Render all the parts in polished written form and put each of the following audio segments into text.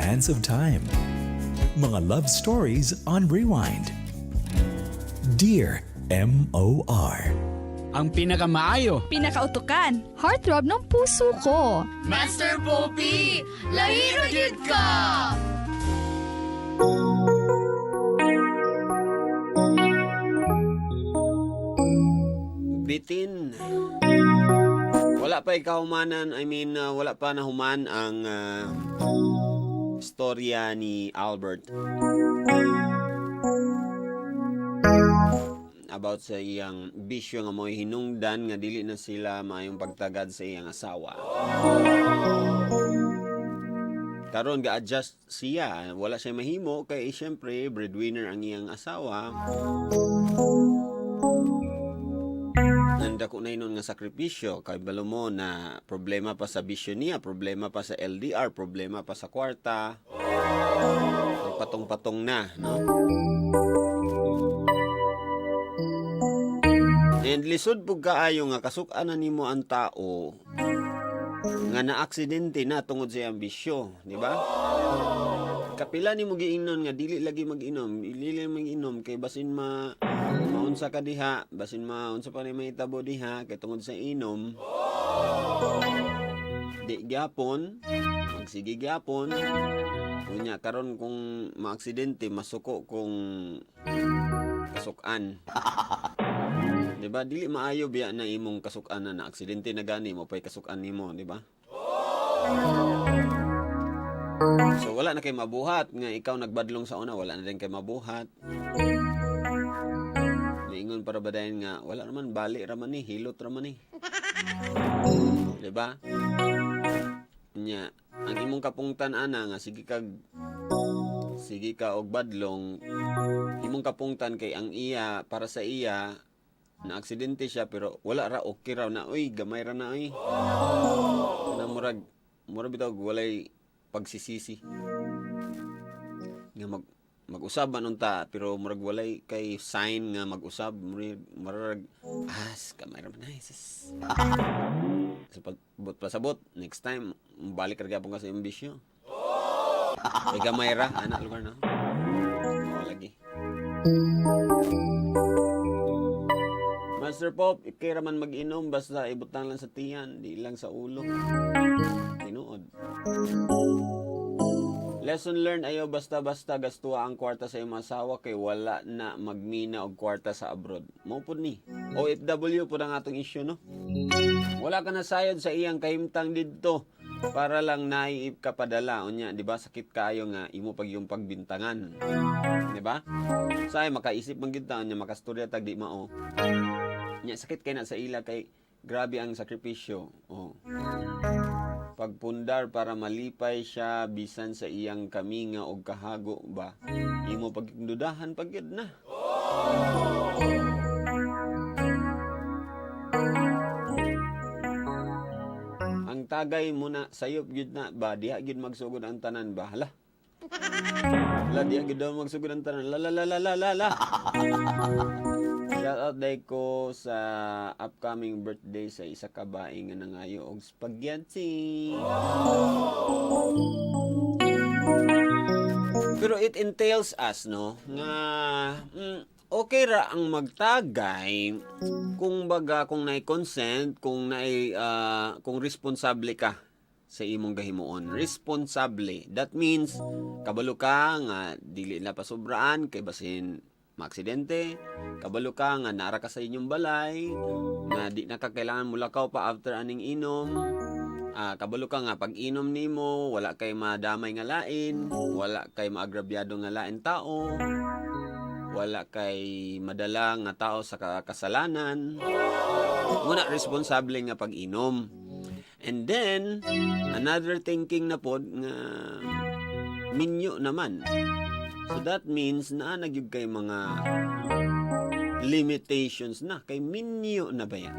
Sands of Time. Mga love stories on rewind. Dear M.O.R. Ang pinakamaayo. Pinakautukan, heartthrob ng puso ko. Master Poppy, lahiro jud ka! Bitin. Wala pa ikaw humanan, wala pa nahuman ang storya ni Albert about sa iyang bisyo nga mo'y hinungdan nga dili na sila maayong pagtagad sa iyang asawa. Karon ga-adjust siya, wala siya mahimo kay syempre breadwinner ang iyang asawa. Nanda ko na inon nga sakripisyo kay balo mo na problema pa sa bisyo niya, problema pa sa LDR, problema pa sa kwarta. Patong-patong na, no? And lisod pug kaayo nga kasuk-anan nimo ang tao nga na-aksidente na tungod sa iyang bisyo, di ba? Kapila nimo giingnon nga dili lagi mag-inom, dili mag-inom kay basin maunsa ka diha, basin maunsa pa ni mahitabo diha kay tungod sa inom. Di gyapon, magsige gyapon. Unya karon kung maaksidente masuko kung kasukan. Diba? Dili maayo biya na imong kasukan na aksidente na gani mo pay kasukan nimo, di ba? So wala na kay mabuhat nga ikaw nagbadlong sa una, wala na din kay mabuhat. Niingon para badayon nga wala naman bali ra man ni, hilot ra man ni. Di ba? Nya, ang imong kapungtan ana nga sige ka og badlong, imong kapungtan kay ang iya para sa iya na aksidente siya pero wala ra, okay raw na, uy gamay ra na uy. Na murag bitaw walay pagsisisi nga mag-usab man unta pero murag walay kay sign nga mag-usab, murag gamay ra man ay sis. So pagbot pasabot next time balik ra gyapon ka sa ambisyo. Ay gamay ra ana lugar na. Lagi. Master Pop, ikira man mag-inom basta ibutang lang sa tiyan, di lang sa ulo. Tinuod. Lesson learned, ayaw basta-basta gastuha ang kwarta sa iyong asawa kay wala na magmina og kwarta sa abroad. Mao pud ni. OFW pud ang atong issue, no? Wala ka na sayod sa iyang kahimtang didto para lang naiip ka padala. Unya, di ba sakit kayo nga imo pag yung pagbintangan. Di ba? Say makaisip man gid ta nya makastorya tag di mao. Nya sakit kay na sa ila kay grabe ang sakripisyo. Oh. Pagpundar para malipay siya bisan sa iyang kaminga og kahago ba. Imo pagdudahan pagyud na. Ang tagay mo na sayop gyud na ba diha gyud magsugod ang tanan ba. Hala. Hala diha gyud daw magsugod ang tanan. La. Shout out day ko sa upcoming birthday sa isa ka bae nga nangayo og spaghetti. Pero it entails us, no, nga okay ra ang magtagay kung baga kung naay consent, kung responsable ka sa imong gahimuon. Responsable. That means kabalo ka nga dili na pasobraan kay basin maaksidente, kabalo ka nga nara ka sa inyong balay, nga di na kakailangan mulakaw pa after aning inom, kabalo ka nga pag inom nimo, wala kay madamay nga lain, wala kay maagrabyado nga lain tao, wala kay madala nga tao sa kasalanan, muna responsable nga pag inom. And then, another thinking na pod nga minyo naman. So that means na nagyug kay mga limitations na kay minyo na ba yan.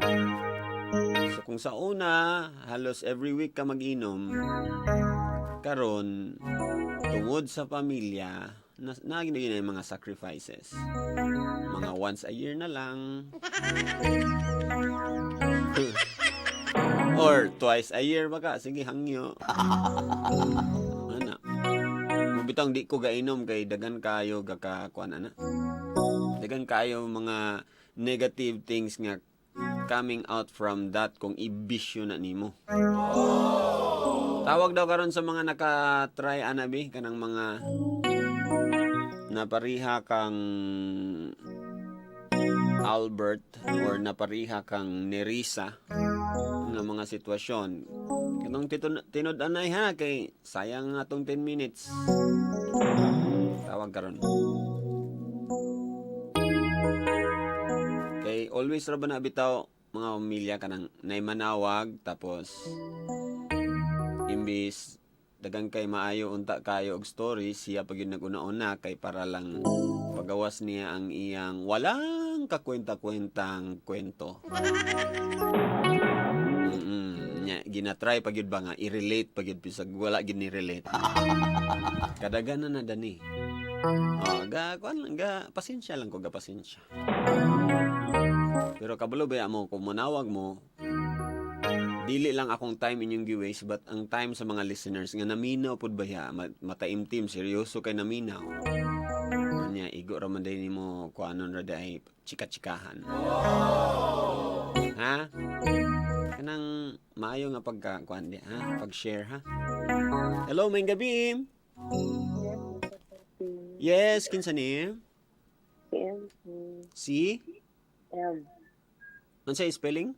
So kung sa una halos every week ka mag-inom, karon tungod sa pamilya naging yung mga sacrifices. Mga once a year na lang. Or twice a year baka sige hangyo. Ano? bitang di ko gainom kay dagan kayo kuan ana. Dagan kayo mga negative things nga coming out from that kung ibisyo na nimo. Tawag daw karon sa mga naka-try anabi kanang mga napariha kang Albert or napariha kang Nerissa nga mga sitwasyon. Kanang tinud-anay ha kay sayang nga atong 10 minutes. Tawag karon. Kay always ra ba na bitaw mga pamilya kanang naimanawag tapos imbis dagang kay maayo unta kayo og story siya pag yun naguna-una kay para lang pagawas niya ang iyang walang kakwenta-kwentang kwento. Nya ginatry pag yun ba nga i-relate pag yun bisag wala gid ni relate. Kadagana na dani. Pasensya lang ko pasensya. Pero kabalo ba mo kung manawag mo dili lang akong time inyong giwaste but ang time sa mga listeners nga naminaw pud ba ya mataimtim seryoso kay naminaw. Nya igo ra man day nimo kuanon ra day chika-chikahan. Ha? Kanang maayo nga pagka-kuan di ha, pag-share ha. Hello, may gabi. Yes, kinsa ni? Si? M. Ano sa spelling?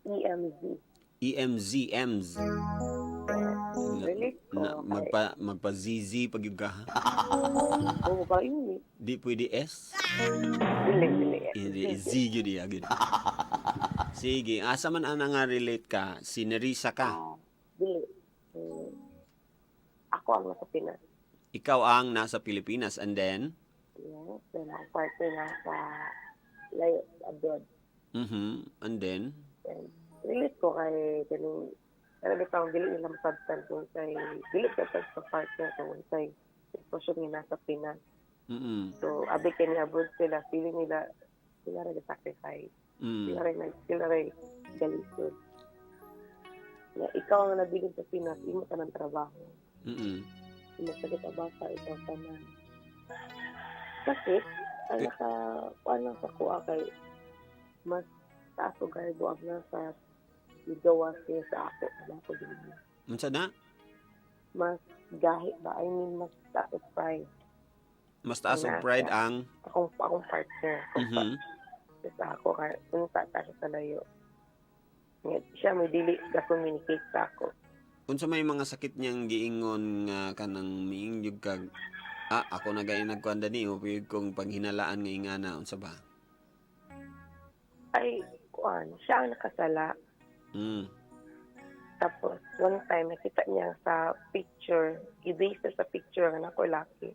EMZ. EMZ, EMZ. Really? Magpa-ZZ pag yung ha? Oo ba yun? Di pwede S? Dili. Z yun di agad. Sige, asa man ana nga relate ka? Si Nerissa ka? Dili. Ako ang nasa Pinas. Ikaw ang nasa Pilipinas and then? Yes, then ang partner nasa layo abroad. And then? And relate ko kay kanong bitaw dili nila masabtan kung kay dili ka sa partner kung kay sitwasyon nga nasa Pinas. So abi kay ni abroad sila feeling nila sila rin sacrifice. Sila rin galisod. Na ikaw ang nabilin sa Pinas, imo ka ng trabaho. Imo sa bata, ikaw ka na. Kasi, ang nakakuan lang sa kuha kay mas taas o garbo ang nasa igawa siya sa ako. Ako din. Unsa na? Mas gahit ba? I mean, mas taas o pride. Mas taas ang pride ang? Akong partner. Sa ako, kung tata siya sa layo. Siya may dili ka-communicate sa ako. Unsa may mga sakit niyang giingon nga kanang miingyog kag ako na gay nagkuan dani upig kong panghinalaan nga ingana unsa ba? Ay, siya ang nakasala. Tapos, one time, nakita niya sa picture, i-base sa picture nga ako laki.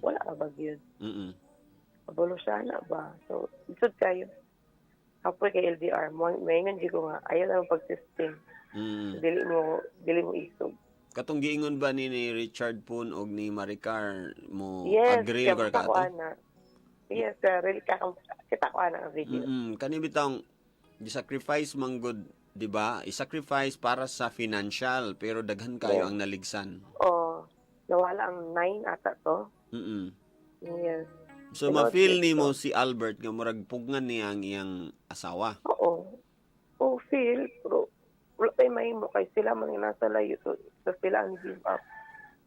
Wala ka ba yun? Pabulo siya na ba? So, isod kayo. Kapoy kay LDR, mayngan di ko nga, ayaw lang pag-system. Dili mo isog. Katong giingon ba ni Richard Poon og ni Maricar mo yes, agree or ka ato? Yes, really kita ko ana ang video. Kani bitang gi-sacrifice man good, di ba? I-sacrifice para sa financial pero daghan kayo ang naligsan. Nawala ang 9 ata to. Yes. So ma-feel nimo si Albert nga murag pugnan niya ang iyang asawa. Oo, feel pero wala tayo mahimo kay sila man nga nasa layo so sila ang give up.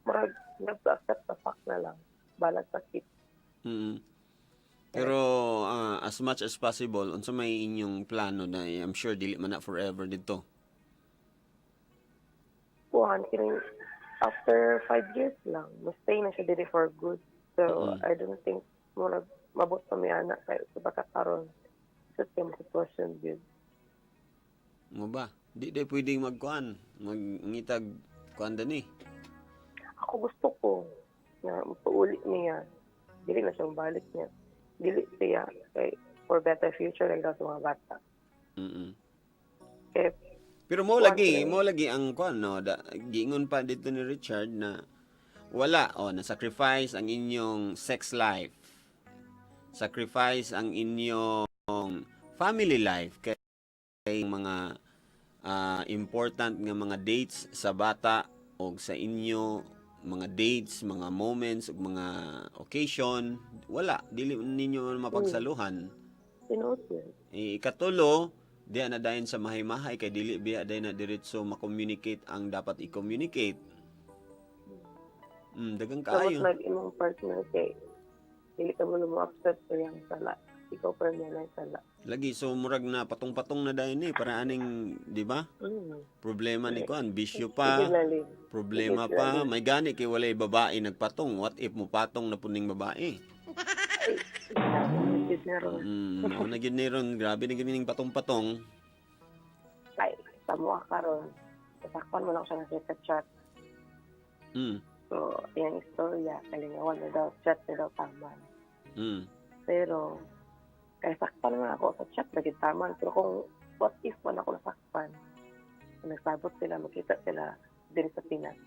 Murag nag-accept the fact na lang. Balag sakit. Pero as much as possible, unsa may inyong plano na I'm sure dili man na forever dito? After 5 years lang, stay na siya dito for good. So, I don't think mabot pa may anak kayo sa bakakaroon sa sitwasyon yun. Mo ba? Di pwedeng magkuan, magngitag kuan dani. Ako gusto ko na paulit niya. Dili na siya mabalik niya. Dili siya kay for better future lang daw sa mga bata. Pero mo lagi ang kuan no, giingon pa dito ni Richard na wala na sacrifice ang inyong sex life. Sacrifice ang inyong family life kay mga important nga mga dates sa bata o sa inyo mga dates, mga moments, ug mga occasion, wala, dili ninyo mapagsaluhan. Tinuod yun. Ikatulo, diya na dayon sa mahay-mahay kay dili biya dayon na diretso ma-communicate ang dapat i-communicate. Dagang Tapos kaayo. nag-imong partner kay dili ka mo upset sa yang sala. Ikaw pa niya na sala. Lagi so murag na patong-patong na dayon para aning, di ba? Problema ni kuan, bisyo pa, Originally. problema pa, may gani kay walay babae nagpatong. What if mo patong na puning babae? Mao na gyud ni ron, grabe na gyud ning patong-patong. Ay, sa mo karon. Kasakpan mo lang siya ng chat. So, yung istorya, kalingawan na daw, chat na daw tama. Pero, kaya sakpan nga ako sa chat, naging tama. Pero kung what if man ako nasakpan, nagsabot sila, makita sila din sa Pinas.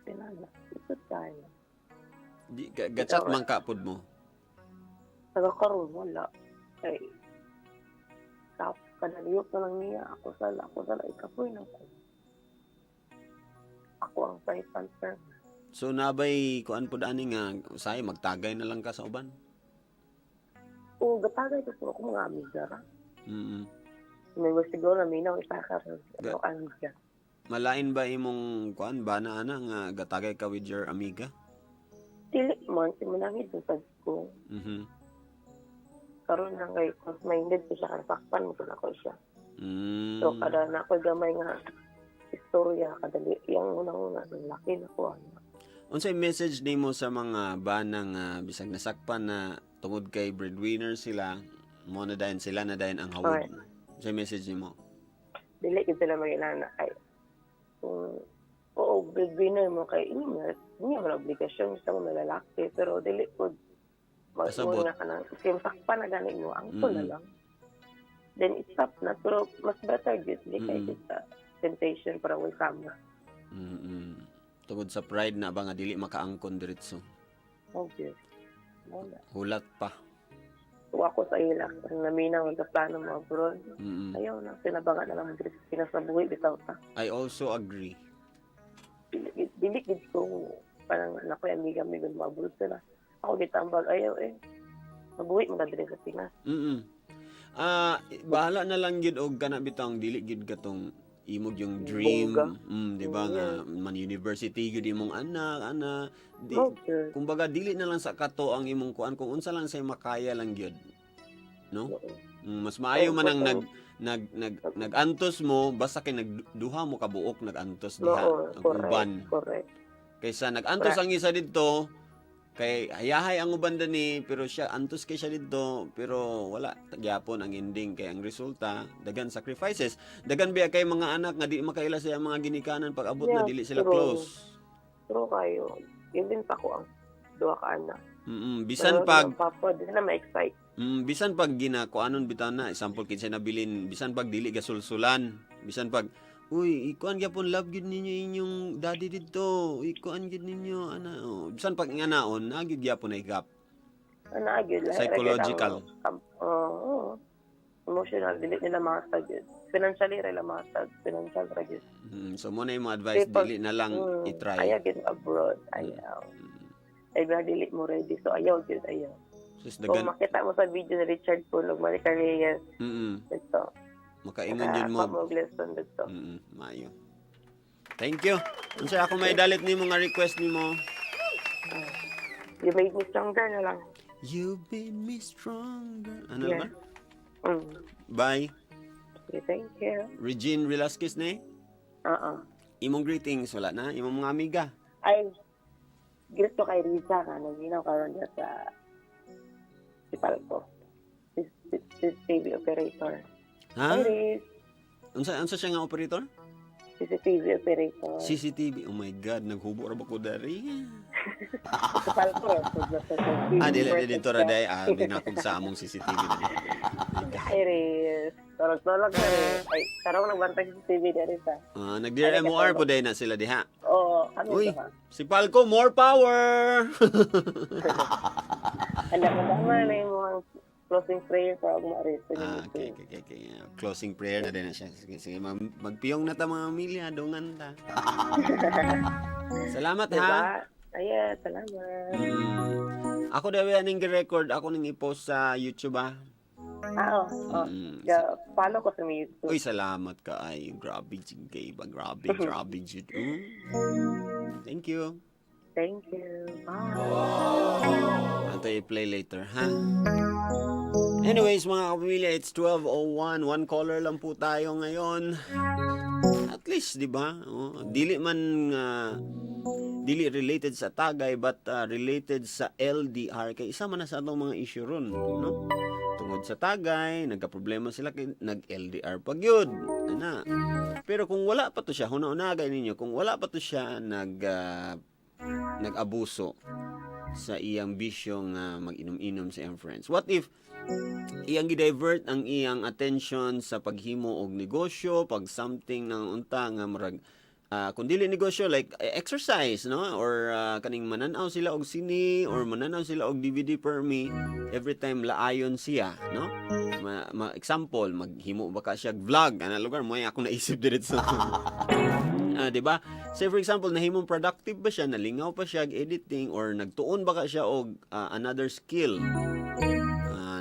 Pinala, ito tayo. Gachat man kapod mo. Nagkakaroon, wala. Kay, tapos kanaliyot na lang niya, ako sala, ikapoy na ko. Ako ang saipan, sir. So nabay kuan pud ani nga say magtagay na lang ka sa uban. Oo, gatagay ko po ako mga amiga. May siguro na minaw isa ka rin. Ano amiga? Malain ba imong kuan ba na ana nga gatagay ka with your amiga? Dili man, simunangid sa ko. Karoon na kay close-minded ko siya, kasakpan mo ko siya. So, kada na ako gamay nga istorya, kadali, yung unang-una, ng laki na ko. Unsay message nimo sa mga banang bisag nasakpan na tungod kay breadwinner sila, mo na dayon sila na dayon ang hawod? Unsay message nimo? Dili gid sila magilana kay kung oo, breadwinner mo kay hindi mo obligasyon sa mga lalaki, pero dili ko Pasabot. mag-una ka na, kasi sakpan na gani mo, ang na lang. Then it stop na, pero mas better gid, di kay kita temptation para will come. Tungod sa pride na ba nga dili makaangkon diretso. Okay. Wala. Hulat pa. So ako sa ila, ang naminaw sa plano mo abroad. Ayaw na, sinabangan na lang mo diretso pinasabuhi bitaw ta. I also agree. Dili gid ko parang nakoy amiga mo abroad sila. Ako gitambag ayaw mabuhi mo diri sa Pinas. Bahala na lang gid og kana bitang dili gid katong imog yung dream, di ba nga man university gid imong anak. Kumbaga dili na lang sa kato ang imong kuan kung unsa lang say makaya lang gyud. No? Mas maayo man ang nagantos mo basta kay nagduha mo kabuok nagantos diha ang uban. Correct. Kaysa nagantos ang isa didto kay hayahay ang uban dani pero siya antos kay siya didto pero wala gyapon ang ending kay ang resulta dagan sacrifices dagan biya kay mga anak nga di makaila sa mga ginikanan pag abot na dili sila close. True kayo. Yun din pa ko ang duha ka anak. Bisan pag papa di na ma-excite. Bisan pag ginakuanon bitaw na example kinsa nabilin bisan pag dili gasulsulan bisan pag uy, ikuan gyapon love gyud ninyo inyong daddy didto. Ikuan gyud ninyo ana. Bisan pag nganaon, gyud gyapon na igap. Ana gyud psychological. Emotional dili nila matag gyud. Financially rela matag, financial ra gyud. So mo na yung advice dili na lang i-try. Ayaw gyud abroad, ayaw. Ay ba dili mo ready so ayaw gyud ayaw. Kung makita mo sa video ni Richard Punog, Monica Reyes. Ito. Makaingon yun mo. Lesson dito. Mayo. Thank you. Unsay ako may dalit nimo nga request nimo? You made me stronger na lang. You made me stronger. Ano ba? Bye. Okay, thank you. Regine Velasquez na Imong greetings, wala na? Imong mga amiga? Ay, greet ko kay Riza ka. Naginaw karon niya sa sipal ko. TV operator. Ha? Hi, Riz. Unsa siya nga operator? CCTV operator. CCTV. Oh my God, naghubo ra ba ko dari? Sipal ko. Dito ra day. Binakog sa among CCTV na dito. Hi, Riz. Tolog na rin. Ay, karong nagbantay sa CCTV na rin sa. Nag-Dear MOR po day na sila diha. Oo. Ano uy, ba? si Palco, more power! Alam mo naman na yung mga closing prayer para umarito. Okay. Closing prayer na din na siya. Sige, magpiyong na ta mga milya, dungan ta. Salamat ha. Diba? Ayan, salamat. Ako daw yan yung record ako nang i-post sa YouTube ha. Oo. Follow ko sa YouTube. Uy, salamat ka ay. Grabe, sige ba? Grabe, Jud. Thank you. Thank you. Bye. I'll i-play later, ha? Anyways, mga kapamilya, it's 12:01. One caller lang po tayo ngayon. At least, di ba? Dili man, dili related sa tagay, but related sa LDR. Kaya isa man na sa atong mga issue ron, no? Tungod sa tagay, nagka-problema sila, nag-LDR pag yun. Ano? Pero kung wala pa to siya, huna-unagay ninyo, kung wala pa to siya nag-abuso sa iyang bisyong mag-inom-inom sa iyang friends. What if iyang gi-divert ang iyang attention sa paghimo og negosyo, pag something ng unta nga murag kung dili negosyo like exercise, no? Or kaning mananaw sila og sini or mananaw sila og DVD per me every time laayon siya, no? Example, maghimo ba ka siya vlog ana lugar mo ako naisip diretso. 'Di ba? Say for example, nahimong productive ba siya, nalingaw pa siya editing or nagtuon ba ka siya og another skill.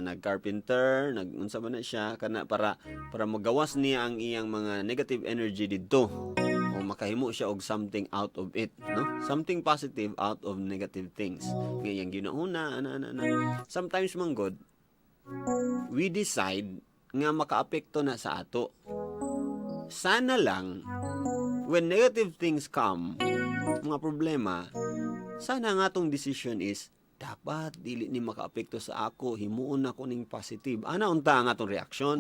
Nag-carpenter, nag-unsa ba na siya kana para magawas niya ang iyang mga negative energy didto. O makahimo siya og something out of it, no? Something positive out of negative things. Ngayang ginauna, sometimes man God, we decide nga makaapekto na sa ato. Sana lang when negative things come, mga problema, sana nga tong decision is dapat dili ni makaapekto sa ako, himuon ako ning positive. Ana unta nga tong reaction?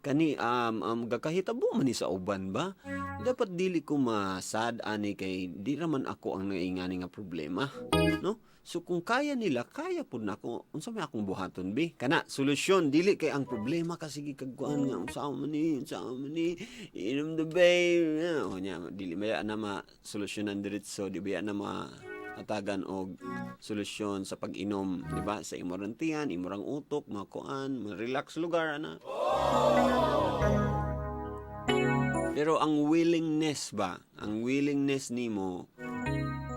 Kani gakahitabo man ni sa uban ba? Dapat dili ko masad ani kay di raman ako ang naingani nga problema, no? So kung kaya nila, kaya pud nako. Unsa may akong buhaton bi? Kana solusyon dili kay ang problema kasi gikagkuan nga unsa man ni inom the bay. O nya dili maya na ma solusyonan diretso, di ba na atagan og solusyon sa pag-inom, di ba? Sa imorantian, imorang utok, makuan, relax lugar ana. Pero ang willingness ba, ang willingness nimo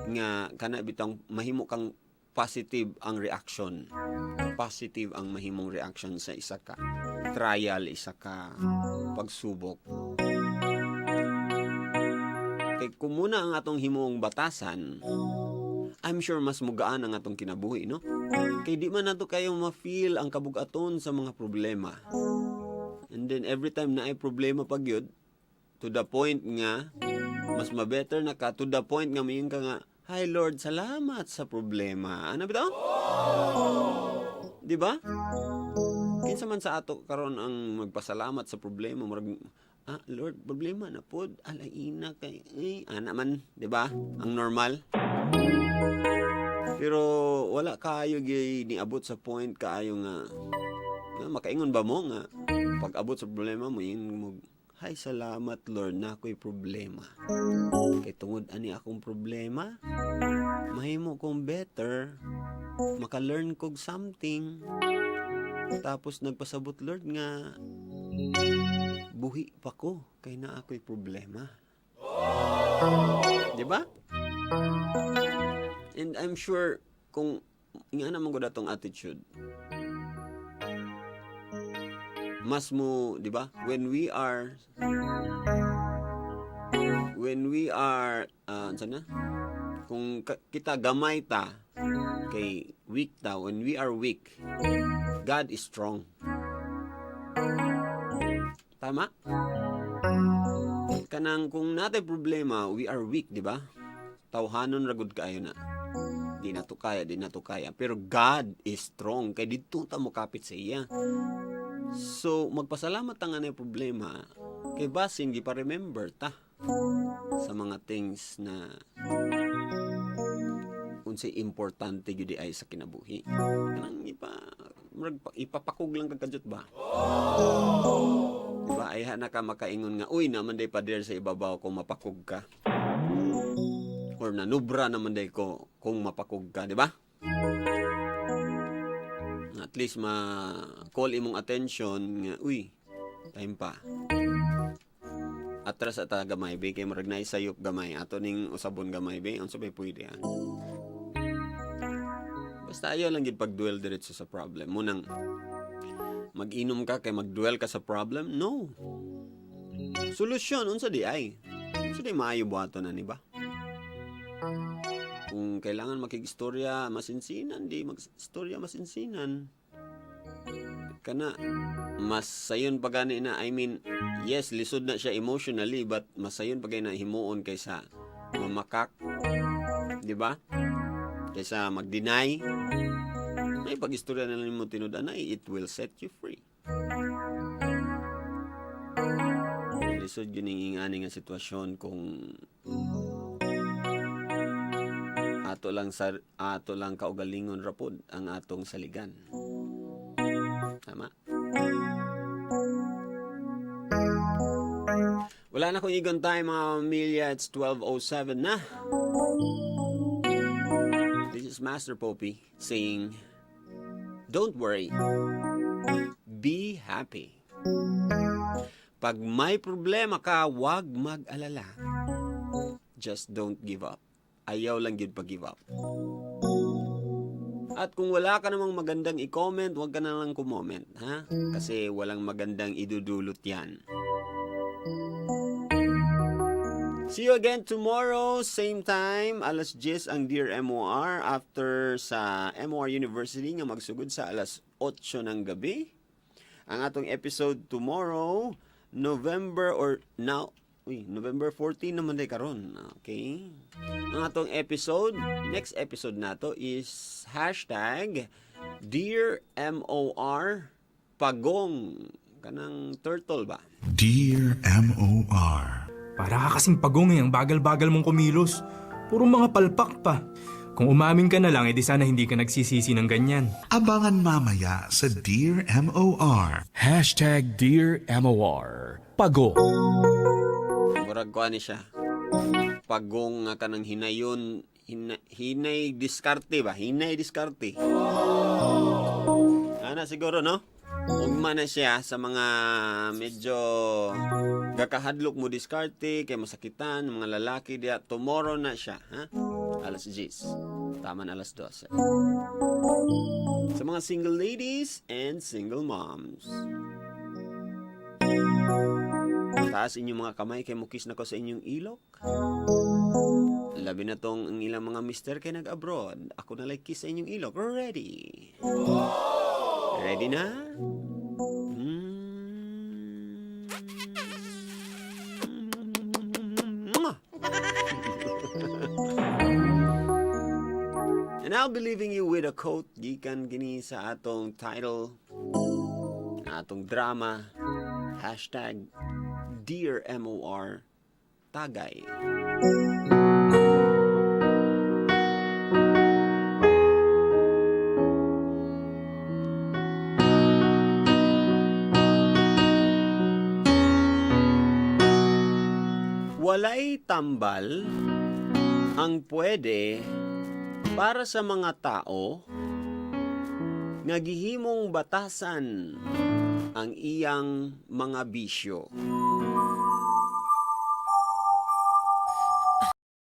nga kana bitang mahimo kang positive ang reaction. Positive ang mahimong reaction sa isa ka trial, isa ka pagsubok. Kay kung muna ang atong himong batasan, I'm sure mas mugaan ang atong kinabuhi, no? Kay di man nato kayo ma-feel ang kabugaton sa mga problema. And then every time na ay problema pagyud, to the point nga mas ma-better na ka, to the point nga mayon ka nga, "Hi Lord, salamat sa problema." Ano bitaw? Di ba? Kinsa man sa ato karon ang magpasalamat sa problema, murag Lord, problema na pod, alaina kay ana man, di ba? Ang normal. Pero wala kaayo gyud niabot sa point kaayo nga makaingon ba mo nga pag abot sa problema mo yung "Hay, salamat Lord na ako'y problema. Kay tungod ani akong problema, mahimo kong better, maka-learn kog something. Tapos nagpasabot Lord nga, buhi pa ko, kay na ako'y problema." Diba? And I'm sure, kung nga naman ko datong attitude, mas mo, di ba? When we are sana? Kung kita gamay ta kay weak ta, when we are weak, God is strong. Tama? Kanang kung natin problema, we are weak, di ba? Tawhanon ragud kaayo na. Di na to kaya. Pero God is strong. Kay dito ta mo kapit sa iya. So, magpasalamat ang anay problema kay basin gipa-remember ta sa mga things na unsay importante gyud ay sa kinabuhi. Kanang ipapakog lang kagkadjot ba? Diba? Ay na ka makaingon nga, uy, naman day pader sa ibabaw kung mapakog ka. Or nanubra naman day ko kung mapakog ka, di ba? At least ma-call imong attention nga, uy, time pa. atras at gamay be kay murag nay sayop gamay ato ning usabon gamay be unsa bay pwede ha. Basta ayaw lang gid pag-dwell diretso sa problem. Munang mag-inom ka kay mag-dwell ka sa problem? No. Solusyon unsa di ay? Unsa di maayo buhaton na ni ba? Kung kailangan makig-istorya masinsinan, di mag-istorya masinsinan. Kana mas sayon pa gani na, I mean, yes, lisod na siya emotionally, but mas sayon pa gani na himuon kaysa mamakak, di ba? Kaysa mag-deny. Ay pag-istorya na lang mo tinudan ay it will set you free. Lisod yun yung ingani nga sitwasyon kung ato lang kaugalingon rapod ang atong saligan. Tama. Wala na kong igon time mga pamilya. It's 12:07 na. This is Master Poppy saying, don't worry. Be happy. Pag may problema ka, wag mag-alala. Just don't give up. Ayaw lang yun pag-give up. At kung wala ka namang magandang i-comment, huwag ka na lang kumoment, ha? Kasi walang magandang idudulot yan. See you again tomorrow, same time, alas 10 ang Dear MOR after sa MOR University nga magsugod sa alas 8 ng gabi. Ang atong episode tomorrow, November 14 naman day karon. Okay? Ang atong episode, next episode nato is Dear MOR Pagong. Kanang turtle ba? Dear MOR. Para ka kasing pagong ang bagal-bagal mong kumilos. Puro mga palpak pa. Kung umamin ka na lang, edi sana hindi ka nagsisisi ng ganyan. Abangan mamaya sa Dear MOR. Dear MOR. Pago. Murag ko ani siya. Pagong nga kanang hinayon, hinay diskarte ba? Hinay diskarte. Ana siguro no? Ugma na siya sa mga medyo gakahadlok mo diskarte kay masakitan mga lalaki diya. Tomorrow na siya, ha? Alas 10. Taman alas 12. Sa mga single ladies and single moms. Taas inyong mga kamay kay mukis na ko sa inyong ilok. Labi na tong ang ilang mga mister kay nag-abroad. Ako na like kiss sa inyong ilok. Ready? Ready na? And I'll be leaving you with a quote gikan gini sa atong title, atong drama, Dear MOR Tagay. Walay tambal ang pwede para sa mga tao nga gihimong batasan ang iyang mga bisyo.